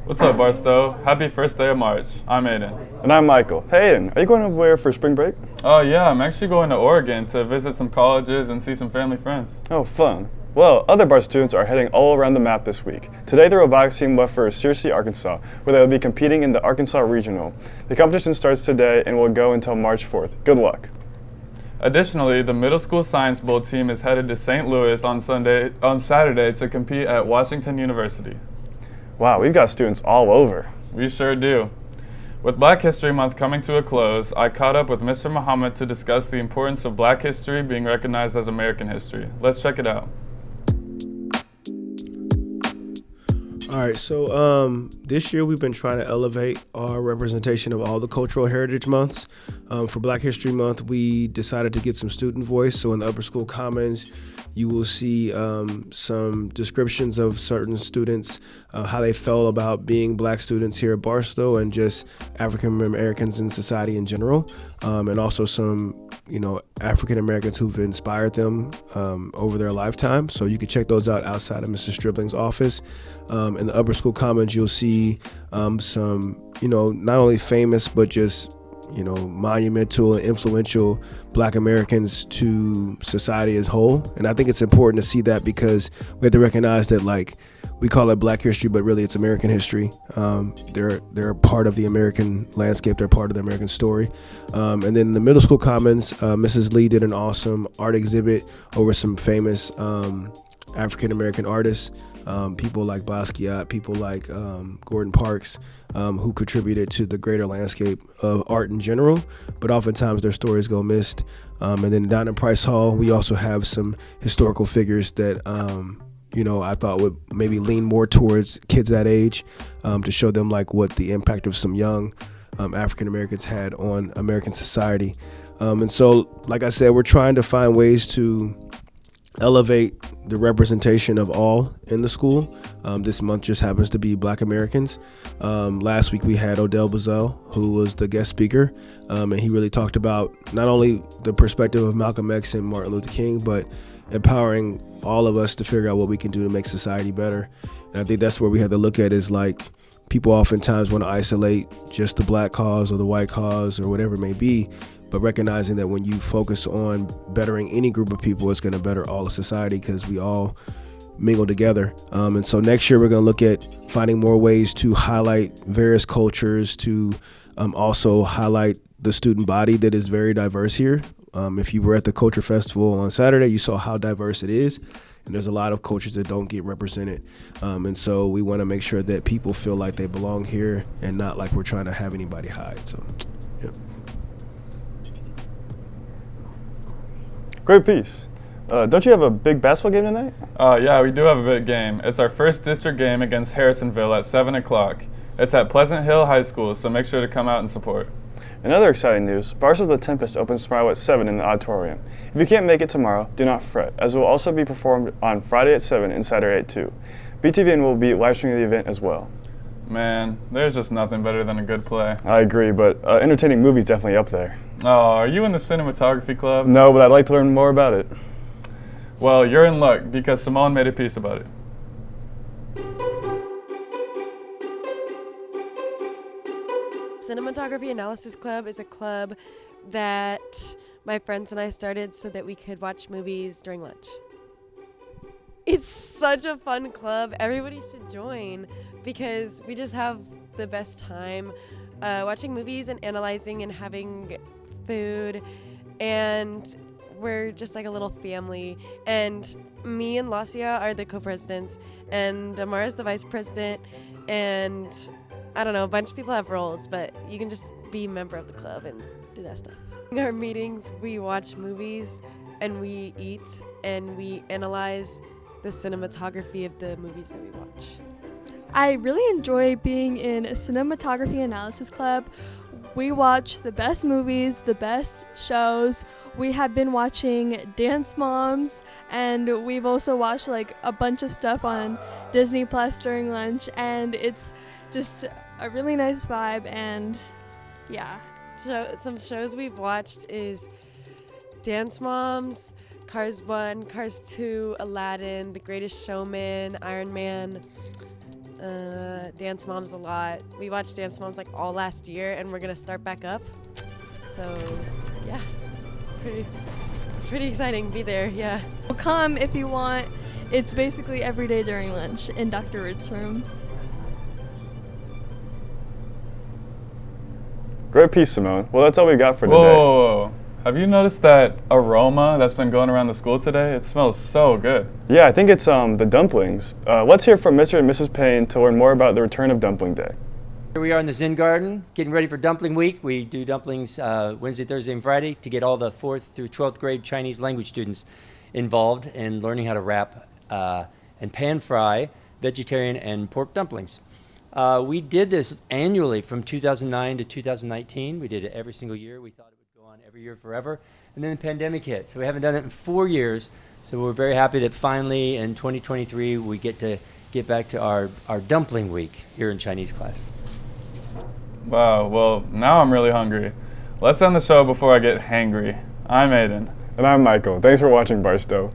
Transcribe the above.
What's up, Barstow? Happy first day of March. I'm Aiden. And I'm Michael. Hey Aiden, are you going over for spring break? Oh yeah, I'm actually going to Oregon to visit some colleges and see some family friends. Oh, fun. Well, other Barstow students are heading all around the map this week. Today, the robotics team left for Searcy, Arkansas, where they will be competing in the Arkansas Regional. The competition starts today and will go until March 4th. Good luck. Additionally, the middle school science bowl team is headed to St. Louis on Saturday to compete at Washington University. Wow, we've got students all over. We sure do. With Black History Month coming to a close, I caught up with Mr. Muhammad to discuss the importance of Black history being recognized as American history. Let's check it out. All right, so this year we've been trying to elevate our representation of all the cultural heritage months. For Black History Month, we decided to get some student voice. So in the upper school commons, you will see some descriptions of certain students, how they felt about being Black students here at Barstow and just African Americans in society in general, and also some African Americans who've inspired them over their lifetime. So you can check those out outside of Mr. Stribling's office. In the upper school commons, you'll see some, not only famous, but just, monumental and influential Black Americans to society as whole. And I think it's important to see that because we have to recognize that, we call it Black history, but really it's American history. They're part of the American landscape. They're part of the American story. And then in the middle school commons, Mrs. Lee did an awesome art exhibit over some famous African American artists, people like Basquiat, people like Gordon Parks, who contributed to the greater landscape of art in general, but oftentimes their stories go missed. And then down in Price Hall, we also have some historical figures that I thought would maybe lean more towards kids that age, to show them what the impact of some young African Americans had on American society. And so, like I said, we're trying to find ways to elevate the representation of all in the school. This month just happens to be Black Americans. Last week we had Odell Bazell, who was the guest speaker, and he really talked about not only the perspective of Malcolm X and Martin Luther King, but empowering all of us to figure out what we can do to make society better. And I think that's where we have to look at is people oftentimes want to isolate just the Black cause or the white cause or whatever it may be, but recognizing that when you focus on bettering any group of people, it's going to better all of society because we all mingle together. And so next year we're going to look at finding more ways to highlight various cultures, to also highlight the student body that is very diverse here. If you were at the Culture Festival on Saturday, you saw how diverse it is. And there's a lot of cultures that don't get represented. And so we want to make sure that people feel like they belong here and not like we're trying to have anybody hide. So, yeah. Great piece. Don't you have a big basketball game tonight? Yeah, we do have a big game. It's our first district game against Harrisonville at 7 o'clock. It's at Pleasant Hill High School, so make sure to come out and support. In other exciting news, Barstow The Tempest opens tomorrow at 7 in the auditorium. If you can't make it tomorrow, do not fret, as it will also be performed on Friday at 7 and Saturday at 2. BTVN will be live streaming the event as well. Man, there's just nothing better than a good play. I agree, but entertaining movie's definitely up there. Oh, are you in the cinematography club? No, but I'd like to learn more about it. Well, you're in luck because Simone made a piece about it. Cinematography Analysis Club is a club that my friends and I started so that we could watch movies during lunch. It's such a fun club. Everybody should join because we just have the best time watching movies and analyzing and having food, and we're just like a little family. And me and Lacia are the co-presidents, and Amara's the vice president, and I don't know, a bunch of people have roles, but you can just be a member of the club and do that stuff. In our meetings, we watch movies and we eat and we analyze the cinematography of the movies that we watch. I really enjoy being in a cinematography analysis club We watch the best movies, the best shows. We have been watching Dance Moms, and we've also watched like a bunch of stuff on Disney Plus during lunch, and it's just a really nice vibe. And yeah. So some shows we've watched is Dance Moms, Cars 1, Cars 2, Aladdin, The Greatest Showman, Iron Man, Dance Moms a lot. We watched Dance Moms like all last year, and we're gonna start back up. So yeah, pretty exciting. Be there, yeah. Come if you want. It's basically every day during lunch in Dr. Root's room. Great piece, Simone. Well, that's all we got for Whoa, today. whoa, whoa. Have you noticed that aroma that's been going around the school today? It smells so good. Yeah, I think it's the dumplings. Let's hear from Mr. and Mrs. Payne to learn more about the return of Dumpling Day. Here we are in the Zen Garden, getting ready for Dumpling Week. We do dumplings Wednesday, Thursday, and Friday to get all the 4th through 12th grade Chinese language students involved in learning how to wrap and pan fry vegetarian and pork dumplings. We did this annually from 2009 to 2019. We did it every single year. We thought it would go on every year forever. And then the pandemic hit. So we haven't done it in 4 years. So we're very happy that finally in 2023 we get to get back to our Dumpling Week here in Chinese class. Wow, well, now I'm really hungry. Let's end the show before I get hangry. I'm Aiden. And I'm Michael. Thanks for watching Barstow.